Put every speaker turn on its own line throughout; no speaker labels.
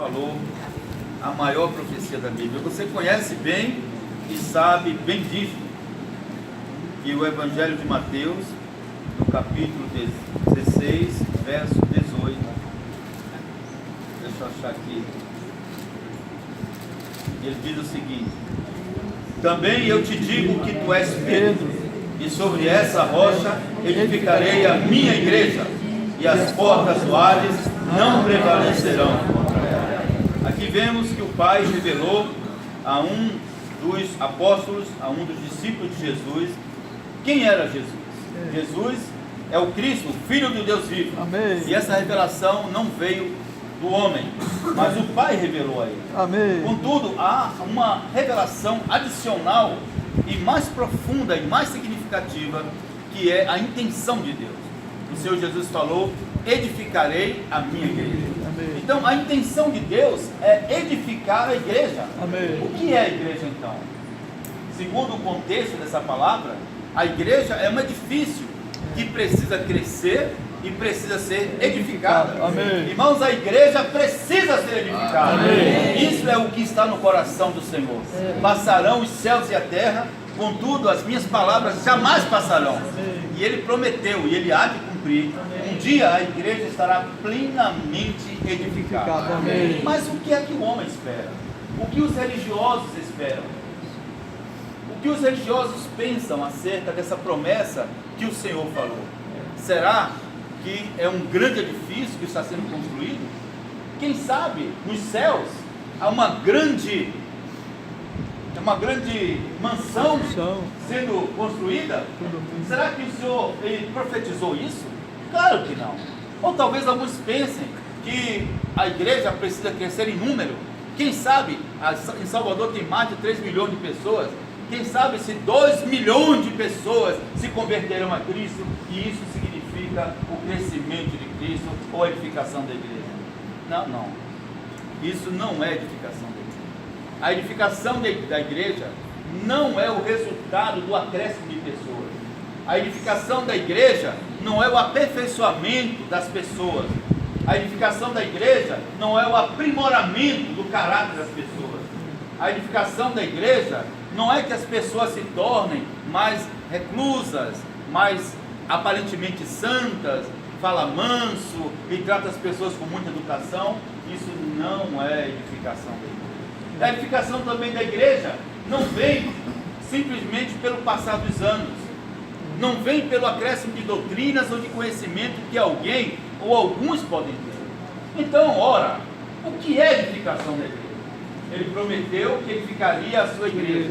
falou a maior profecia da Bíblia. Você conhece bem e sabe bem disso, que o Evangelho de Mateus, no capítulo 16, verso 18, deixa eu achar aqui, ele diz o seguinte: também eu te digo que tu és Pedro, e sobre essa rocha edificarei a minha igreja, e as portas do Hades não prevalecerão contra ela. Aqui vemos que o Pai revelou a um dos apóstolos, a um dos discípulos de Jesus, quem era Jesus. Jesus é o Cristo, o Filho do Deus vivo.
Amém.
E essa revelação não veio do homem, mas o Pai revelou a ele.
Amém.
Contudo, há uma revelação adicional e mais profunda e mais significativa, que é a intenção de Deus. O Senhor Jesus falou: edificarei a minha igreja.
Amém.
Então, a intenção de Deus é edificar a igreja.
Amém.
O que é a igreja, então? Segundo o contexto dessa palavra, a igreja é um edifício que precisa crescer e precisa ser edificada.
Amém.
Irmãos, a igreja precisa ser edificada.
Amém.
Isso é o que está no coração do Senhor. Passarão os céus e a terra, contudo as minhas palavras jamais passarão. E Ele prometeu, e Ele há de cumprir. Um dia a igreja estará plenamente edificada.
Amém.
Mas o que é que o homem espera? O que os religiosos esperam? O que os religiosos pensam acerca dessa promessa que o Senhor falou? Será que é um grande edifício que está sendo construído? Quem sabe nos céus há uma grande mansão sendo construída? Será que o Senhor ele profetizou isso? Claro que não. Ou talvez alguns pensem que a igreja precisa crescer em número. Quem sabe em Salvador tem mais de 3 milhões de pessoas. Quem sabe se 2 milhões de pessoas se converterão a Cristo, e isso significa o crescimento de Cristo ou a edificação da igreja. Não. Isso não é edificação da igreja. A edificação da igreja não é o resultado do acréscimo de pessoas. A edificação da igreja não é o aperfeiçoamento das pessoas. A edificação da igreja não é o aprimoramento do caráter das pessoas. A edificação da igreja não é que as pessoas se tornem mais reclusas, mais aparentemente santas, fala manso e trata as pessoas com muita educação. Isso não é edificação da igreja. A edificação também da igreja não vem simplesmente pelo passar dos anos, não vem pelo acréscimo de doutrinas ou de conhecimento que alguém ou alguns podem ter. Então, ora, o que é edificação da igreja? Ele prometeu que edificaria a sua igreja.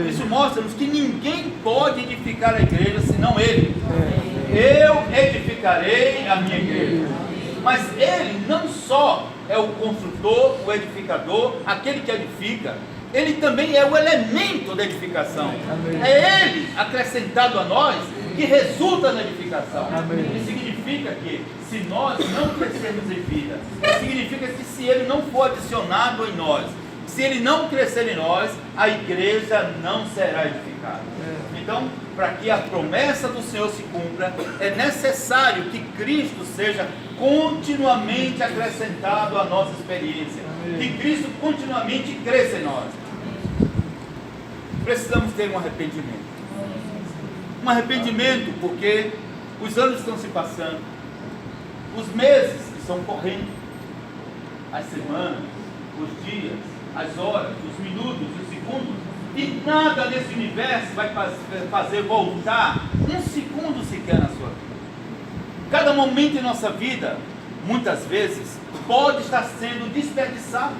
Isso mostra-nos que ninguém pode edificar a igreja senão Ele. Eu edificarei a minha igreja. Mas Ele não só é o construtor, o edificador, aquele que edifica, Ele também é o elemento da edificação. É Ele acrescentado a nós que resulta na edificação. Isso significa que se nós não crescermos em vida, significa que se Ele não for adicionado em nós, se Ele não crescer em nós, a igreja não será edificada. Então, para que a promessa do Senhor se cumpra, é necessário que Cristo seja continuamente acrescentado à nossa experiência. Que Cristo continuamente cresça em nós. Precisamos ter um arrependimento. Um arrependimento porque os anos estão se passando, os meses estão correndo, as semanas, os dias, as horas, os minutos, os segundos, e nada nesse universo vai fazer voltar um segundo sequer na sua vida. Cada momento em nossa vida, muitas vezes, pode estar sendo desperdiçado,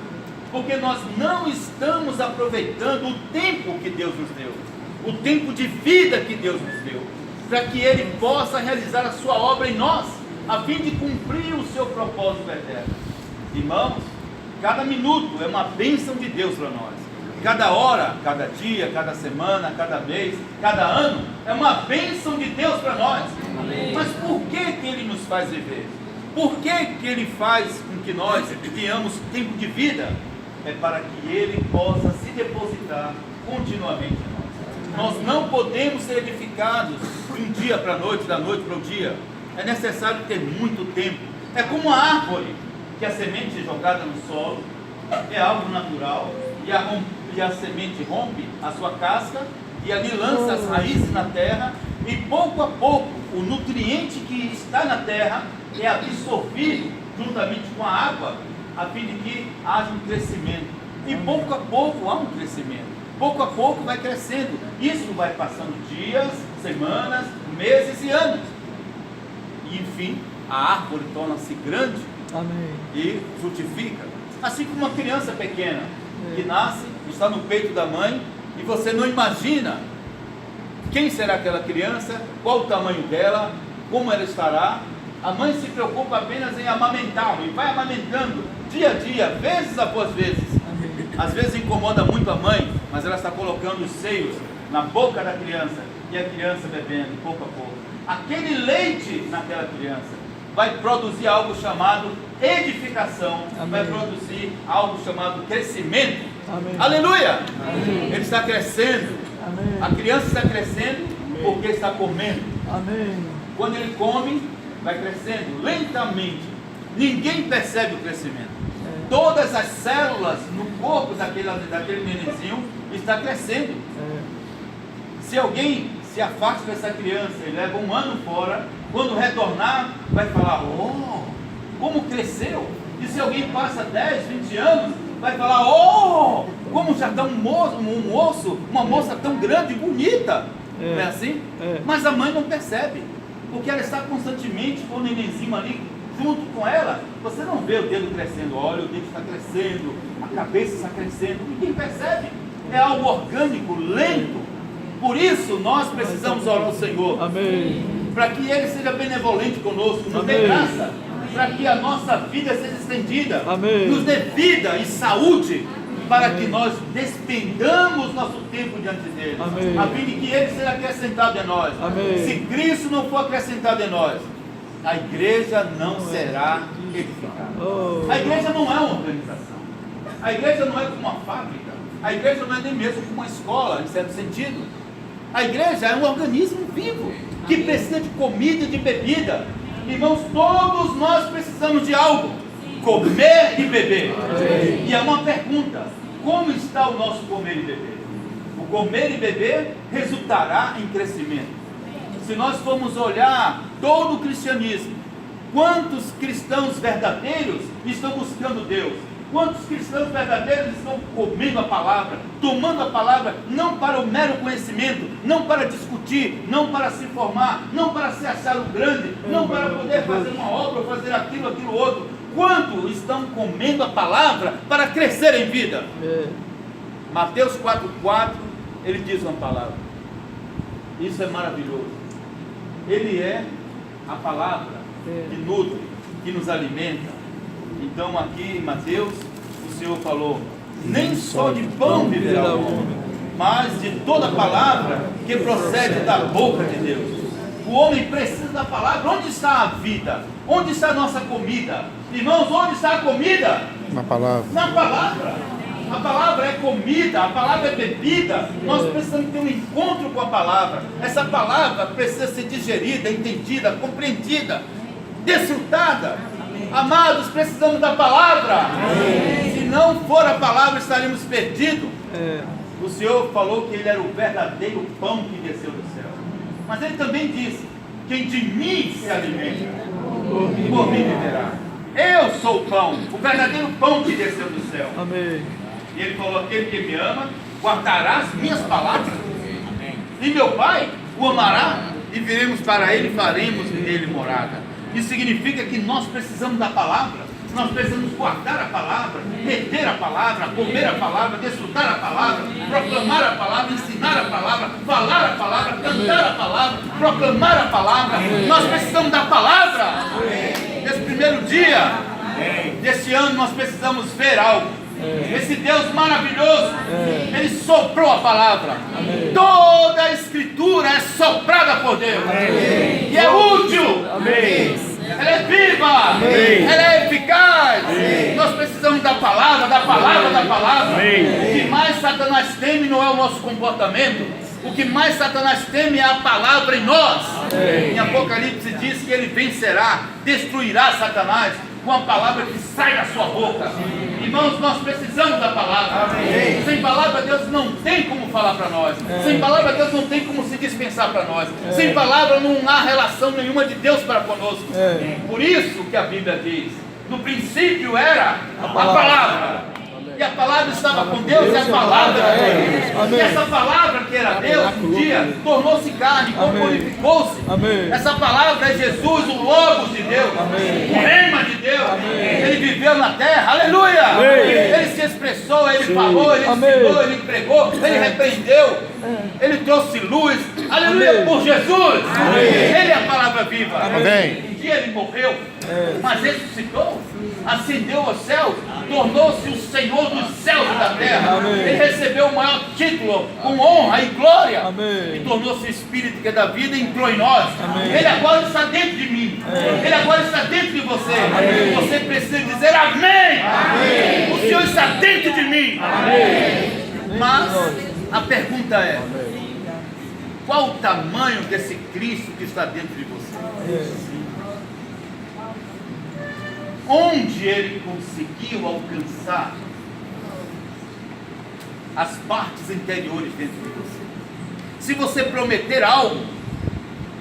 porque nós não estamos aproveitando o tempo que Deus nos deu, o tempo de vida que Deus nos deu, para que Ele possa realizar a sua obra em nós, a fim de cumprir o seu propósito eterno. Irmãos, cada minuto é uma bênção de Deus para nós. Cada hora, cada dia, cada semana, cada mês, cada ano é uma bênção de Deus para nós. Amém. Mas por que Ele nos faz viver? Por que Ele faz com que nós tenhamos tempo de vida? É para que Ele possa se depositar continuamente em nós. Nós não podemos ser edificados de um dia para a noite, da noite para o dia. É necessário ter muito tempo. É como uma árvore que a semente é jogada no solo, é algo natural, e a semente rompe a sua casca, e ali lança as raízes na terra, e pouco a pouco o nutriente que está na terra é absorvido juntamente com a água, a fim de que haja um crescimento. E pouco a pouco há um crescimento. Pouco a pouco vai crescendo. Isso vai passando dias, semanas, meses e anos. E enfim, a árvore torna-se grande. Amém. E frutifica. Assim como uma criança pequena que nasce, está no peito da mãe, e você não imagina quem será aquela criança, qual o tamanho dela, como ela estará. A mãe se preocupa apenas em amamentá-lo, e vai amamentando dia a dia, vezes após vezes. Às vezes incomoda muito a mãe, mas ela está colocando os seios na boca da criança, e a criança bebendo pouco a pouco. Aquele leite naquela criança vai produzir algo chamado edificação. Amém. Vai produzir algo chamado crescimento. Amém. Aleluia! Amém. Ele está crescendo. Amém. A criança está crescendo. Amém. Porque está comendo. Amém. Quando ele come, vai crescendo lentamente. Ninguém percebe o crescimento. Todas as células no corpo daquele nenenzinho está crescendo. Se alguém se afasta dessa criança e leva um ano fora, quando retornar, vai falar: oh, como cresceu. E se alguém passa 10, 20 anos, vai falar: oh, como já está uma moça tão grande e bonita. Não é assim? Mas a mãe não percebe, porque ela está constantemente com o nenenzinho ali junto com ela. Você não vê o dedo crescendo. Olha, o dedo está crescendo, a cabeça está crescendo, ninguém percebe. É algo orgânico, lento. Por isso nós precisamos orar ao Senhor. Amém. Para que Ele seja benevolente conosco, nos dê graça, para que a nossa vida seja estendida. Amém. Nos dê vida e saúde, para que nós despendamos nosso tempo diante dele. Amém. A fim de que Ele seja acrescentado em nós. Amém. Se Cristo não for acrescentado em nós, a igreja não será edificada. A igreja não é uma organização. A igreja não é como uma fábrica. A igreja não é nem mesmo como uma escola, em certo sentido. A igreja é um organismo vivo, que precisa de comida e de bebida. Irmãos, todos nós precisamos de algo: comer e beber. E é uma pergunta: como está o nosso comer e beber? O comer e beber resultará em crescimento. Se nós formos olhar todo o cristianismo, quantos cristãos verdadeiros estão buscando Deus? Quantos cristãos verdadeiros estão comendo a palavra, tomando a palavra, não para o mero conhecimento, não para discutir, não para se formar, não para se achar o grande, não para poder fazer uma obra, ou fazer aquilo outro. Quantos estão comendo a palavra para crescer em vida? Mateus 4,4, ele diz uma palavra. Isso é maravilhoso. Ele é a palavra que nutre, que nos alimenta. Então aqui em Mateus, o Senhor falou: nem só de pão viverá o homem, mas de toda palavra que procede da boca de Deus. O homem precisa da palavra. Onde está a vida? Onde está a nossa comida? Irmãos, onde está a comida?
Na palavra.
Na palavra. A palavra é comida, a palavra é bebida. Nós precisamos ter um encontro com a palavra. Essa palavra precisa ser digerida, entendida, compreendida, desfrutada. Amados, precisamos da palavra. Se não for a palavra, estaremos perdidos. O Senhor falou que Ele era o verdadeiro pão que desceu do céu. Mas Ele também disse: quem de mim se alimenta, por mim viverá. Eu sou o pão, o verdadeiro pão que desceu do céu. Amém. E Ele falou: aquele que me ama guardará as minhas palavras. Amém. E meu Pai o amará, e viremos para Ele e faremos nele morada. Isso significa que nós precisamos da palavra. Nós precisamos guardar a palavra, reter a palavra, comer a palavra, desfrutar a palavra, proclamar a palavra, ensinar a palavra, falar a palavra, cantar a palavra, proclamar a palavra. Nós precisamos da palavra. Nesse primeiro dia deste ano, nós precisamos ver algo. Esse Deus maravilhoso, Ele soprou a palavra. Toda a escritura é soprada por Deus. E é útil. Ela é viva. Ela é eficaz. Nós precisamos da palavra, da palavra, da palavra. O que mais Satanás teme não é o nosso comportamento. O que mais Satanás teme é a palavra em nós. Em Apocalipse diz que ele vencerá, destruirá Satanás com a palavra que sai da sua boca. Irmãos, nós precisamos da palavra. Amém. Sem palavra, Deus não tem como falar para nós. Sem palavra, Deus não tem como se dispensar para nós. Sem palavra, não há relação nenhuma de Deus para conosco. Por isso que a Bíblia diz: no princípio era a palavra. E a palavra estava com Deus, e a palavra era Deus. E essa palavra que era Deus, um dia tornou-se carne, corporificou-se. Essa palavra é Jesus, o Logos de Deus, o Rema de Deus. Ele viveu na terra, aleluia. Ele se expressou, ele falou, ele ensinou, ele pregou, ele repreendeu, ele trouxe luz, aleluia, por Jesus. Ele é a palavra viva. Um dia ele morreu, mas ressuscitou, ascendeu aos céus, tornou-se o Senhor dos céus e da terra. Ele recebeu o maior título com honra e glória. E tornou-se Espírito que é da vida e entrou em nós. Ele agora está dentro de mim. Ele agora está dentro de você. Você precisa dizer amém. O Senhor está dentro de mim. Mas a pergunta é: qual o tamanho desse Cristo que está dentro de você? Onde ele conseguiu alcançar as partes interiores dentro de você? Se você prometer algo,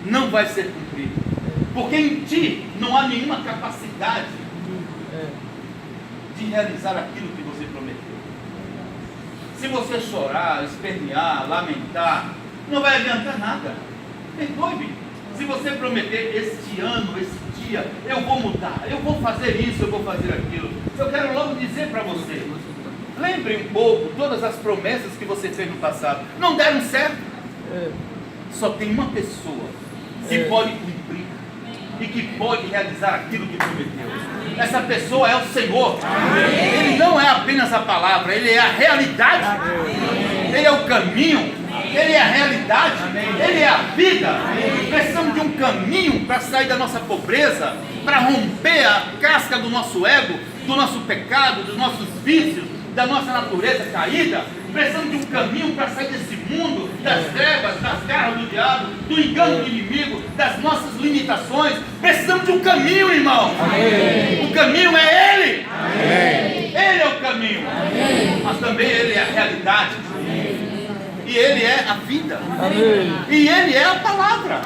não vai ser cumprido, porque em ti não há nenhuma capacidade de realizar aquilo que você prometeu. Se você chorar, espernear, lamentar, não vai adiantar nada. Perdoe-me. Se você prometer este ano, esse dia, eu vou mudar, eu vou fazer isso, eu vou fazer aquilo, eu quero logo dizer para você: lembre um pouco todas as promessas que você fez no passado, não deram certo. Só tem uma pessoa que pode cumprir e que pode realizar aquilo que prometeu. Essa pessoa é o Senhor. Ele não é apenas a palavra, ele é a realidade. Ele é o caminho. Ele é a realidade, ele é a vida. Precisamos de um caminho para sair da nossa pobreza, para romper a casca do nosso ego, do nosso pecado, dos nossos vícios, da nossa natureza caída. Precisamos de um caminho para sair desse mundo, das trevas, das garras do diabo, do engano do inimigo, das nossas limitações. Precisamos de um caminho, irmão. O caminho é Ele. Ele é o caminho, mas também Ele é a realidade. E Ele é a vida. E Ele é a palavra.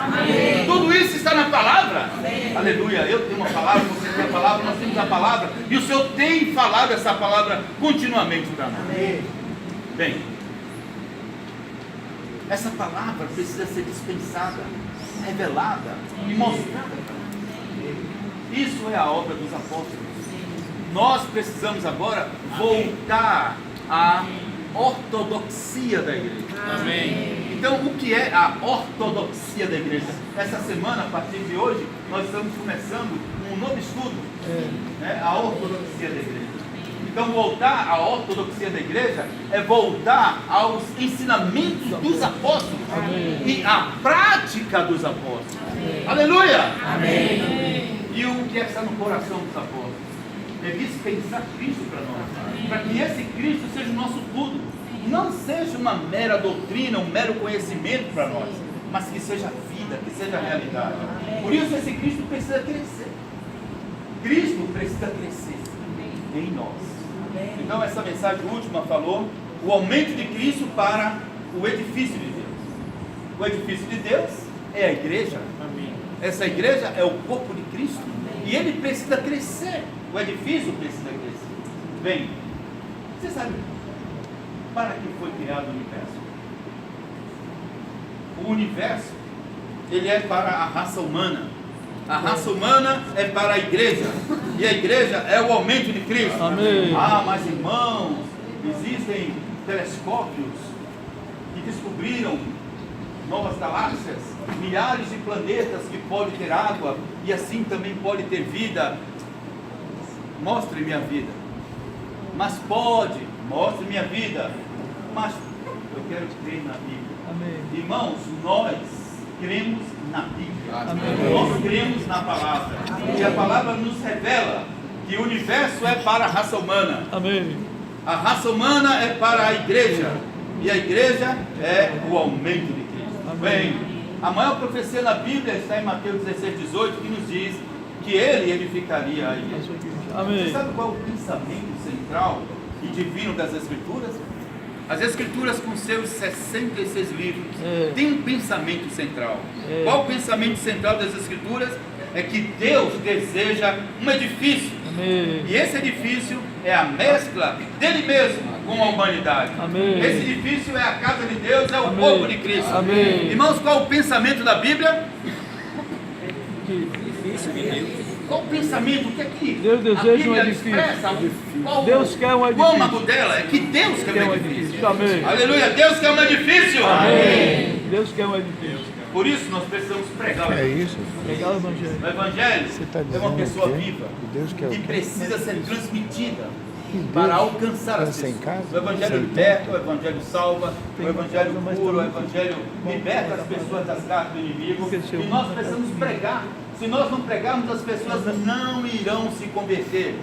Tudo isso está na palavra. Aleluia. Eu tenho uma palavra, você tem a palavra, nós temos a palavra. E o Senhor tem falado essa palavra continuamente para nós. Bem, essa palavra precisa ser dispensada, revelada e mostrada para nós. Isso é a obra dos apóstolos. Nós precisamos agora voltar à ortodoxia da igreja. Amém. Então, o que é a ortodoxia da igreja? Essa semana, a partir de hoje, nós estamos começando um novo estudo, a ortodoxia da igreja. Então, voltar à ortodoxia da igreja é voltar aos ensinamentos dos apóstolos. Amém. E à prática dos apóstolos. Amém. Aleluia! Amém. E o que é que está no coração dos apóstolos? É dispensar Cristo para nós, para que esse Cristo seja o nosso tudo, não seja uma mera doutrina, um mero conhecimento para nós, mas que seja vida, que seja realidade. Por isso esse Cristo precisa crescer. Cristo precisa crescer em nós. Então essa mensagem última falou o aumento de Cristo para o edifício de Deus. O edifício de Deus é a igreja. Essa igreja é o corpo de Cristo e ele precisa crescer. O edifício precisa crescer. Bem, você sabe para que foi criado o universo? O universo, ele é para a raça humana. A raça humana é para a igreja. E a igreja é o aumento de Cristo. Amém. Ah, mas irmãos, existem telescópios que descobriram novas galáxias, milhares de planetas que podem ter água e assim também pode ter vida. Mostre minha vida. Mas pode, mostre minha vida. Mas eu quero crer na Bíblia. Amém. Irmãos, nós cremos na Bíblia. Amém. Nós cremos na palavra. E a palavra nos revela que o universo é para a raça humana. Amém. A raça humana é para a igreja. E a igreja é o aumento de Cristo. Amém. Bem, a maior profecia na Bíblia está em Mateus 16:18, que nos diz que ele edificaria a igreja. Amém. Você sabe qual é o pensamento central central e divino das Escrituras? As Escrituras, com seus 66 livros, têm um pensamento central. Qual o pensamento central das Escrituras? É que Deus deseja um edifício. Amém. E esse edifício é a mescla dele mesmo com a humanidade. Amém. Esse edifício é a casa de Deus, é o corpo de Cristo. Amém. Irmãos, qual o pensamento da Bíblia? Qual o pensamento? O que é que
Deus deseja um edifício? Deus quer um edifício.
O âmago dela é que Deus quer um edifício.
Amém.
Aleluia, Deus quer um edifício.
Amém. Deus quer um edifício.
Por isso nós precisamos pregar o Evangelho.
Pregar o Evangelho.
O Evangelho é uma pessoa viva que precisa ser transmitida para alcançar as pessoas. O Evangelho liberta, o Evangelho salva, o Evangelho cura, o Evangelho liberta as pessoas das garras do inimigo. E nós precisamos pregar. Se nós não pregarmos, as pessoas não irão se converter.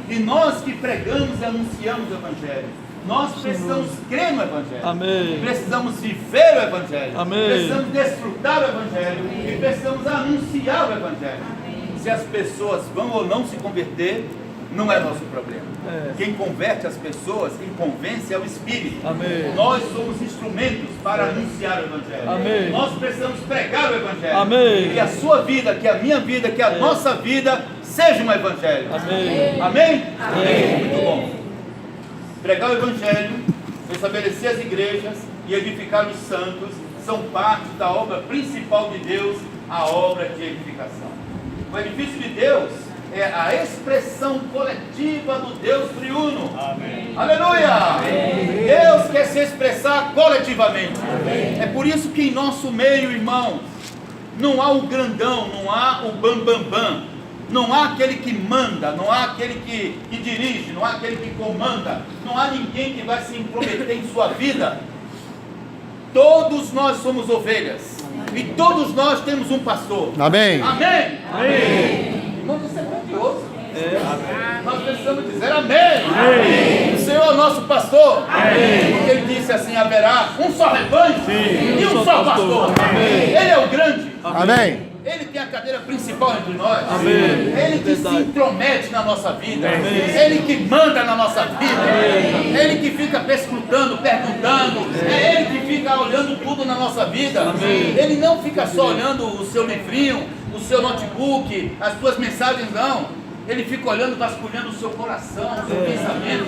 E nós que pregamos e anunciamos o Evangelho, nós precisamos crer no Evangelho. Amém. Precisamos viver o Evangelho. Amém. Precisamos desfrutar o Evangelho. E precisamos anunciar o Evangelho. Se as pessoas vão ou não se converter, não é nosso problema. Quem converte as pessoas e convence é o Espírito. Amém. Nós somos instrumentos para anunciar o Evangelho. Amém. Nós precisamos pregar o Evangelho. Amém. Que a sua vida, que a minha vida, que a nossa vida seja um Evangelho. Amém. Amém? Amém. Muito bom. Pregar o Evangelho, estabelecer as igrejas e edificar os santos são parte da obra principal de Deus, a obra de edificação. O edifício de Deus é a expressão coletiva do Deus triuno. Amém. Aleluia! Amém. Deus quer se expressar coletivamente. Amém. É por isso que em nosso meio, irmãos, não há o grandão, não há o bambambam. Não há aquele que manda, não há aquele que dirige, não há aquele que comanda, não há ninguém que vai se intrometer em sua vida. Todos nós somos ovelhas. E todos nós temos um pastor. Amém. Amém. Amém. Irmãos, isso é grandioso. Nós precisamos dizer amém. Amém. O Senhor é o nosso pastor. Amém. Porque Ele disse assim: haverá um só rebanho e um só pastor. Amém. Ele é o grande. Amém. Ele tem a cadeira principal entre nós. Amém. Ele que se intromete na nossa vida. Amém. Ele que manda na nossa vida. Amém. Ele que fica perscrutando, perguntando. É Ele que fica olhando tudo na nossa vida. Amém. Ele não fica só olhando o seu livrinho, o seu notebook, as suas mensagens, não. Ele fica olhando, vasculhando o seu coração, o seu pensamento.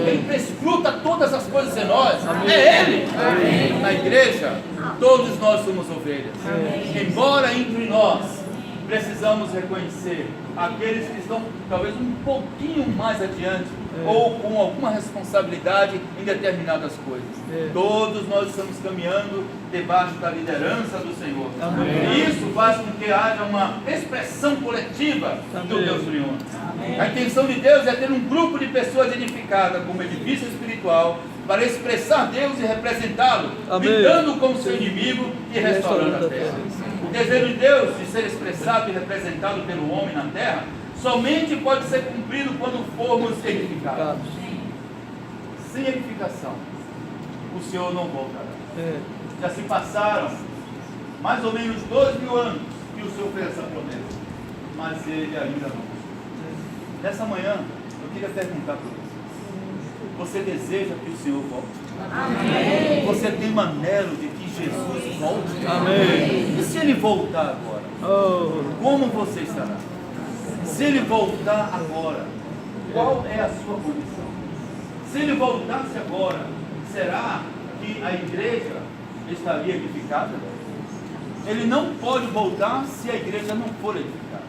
Ele perscruta todas as coisas em nós. Amém. É Ele. Amém. Na igreja, todos nós somos ovelhas. Amém. Embora entre nós precisamos reconhecer aqueles que estão talvez um pouquinho mais adiante ou com alguma responsabilidade em determinadas coisas. Todos nós estamos caminhando debaixo da liderança do Senhor. Amém. E isso faz com que haja uma expressão coletiva do Deus triuno. A intenção de Deus é ter um grupo de pessoas edificadas como edifício espiritual para expressar Deus e representá-lo, lidando com o seu inimigo e restaurando a terra. O desejo de Deus de ser expressado e representado pelo homem na terra somente pode ser cumprido quando formos edificados. Sem edificação, o Senhor não voltará. Já se passaram mais ou menos 2.000 anos que o Senhor fez essa promessa, mas Ele ainda não. Nessa manhã, eu queria perguntar para você: você deseja que o Senhor volte? Amém. Você tem um anelo de que Jesus volte? Amém. E se Ele voltar agora? Como você estará? Se Ele voltar agora, qual é a sua condição? Se Ele voltasse agora, será que a igreja estaria edificada? Ele não pode voltar se a igreja não for edificada.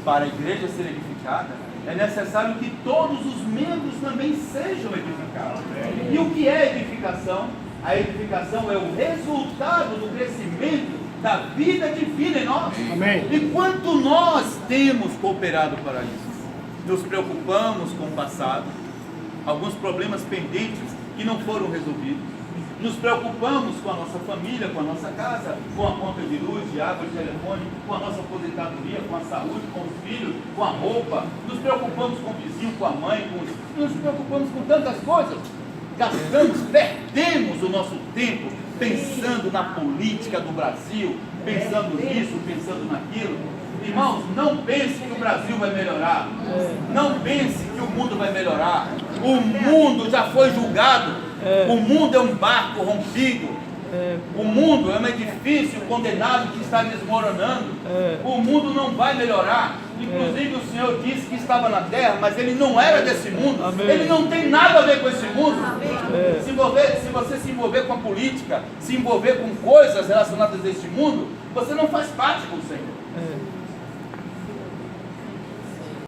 Para a igreja ser edificada, é necessário que todos os membros também sejam edificados. E o que é edificação? A edificação é o resultado do crescimento da vida divina em nós. Amém. E quanto nós temos cooperado para isso? Nos preocupamos com o passado, alguns problemas pendentes que não foram resolvidos. Nos preocupamos com a nossa família, com a nossa casa, com a conta de luz, de água, de telefone, com a nossa aposentadoria, com a saúde, com os filhos, com a roupa. Nos preocupamos com o vizinho, com a mãe, com os... Nos preocupamos com tantas coisas. Gastamos, perdemos o nosso tempo pensando na política do Brasil, pensando nisso, pensando naquilo. Irmãos, não pense que o Brasil vai melhorar. Não pense que o mundo vai melhorar. O mundo já foi julgado. O mundo é um barco rompido. O mundo é um edifício condenado que está desmoronando. O mundo não vai melhorar. Inclusive o Senhor disse que estava na terra, mas Ele não era desse mundo.
Amém.
Ele não tem nada a ver com esse mundo. Se você se envolver com a política, se envolver com coisas relacionadas a este mundo, você não faz parte com o Senhor.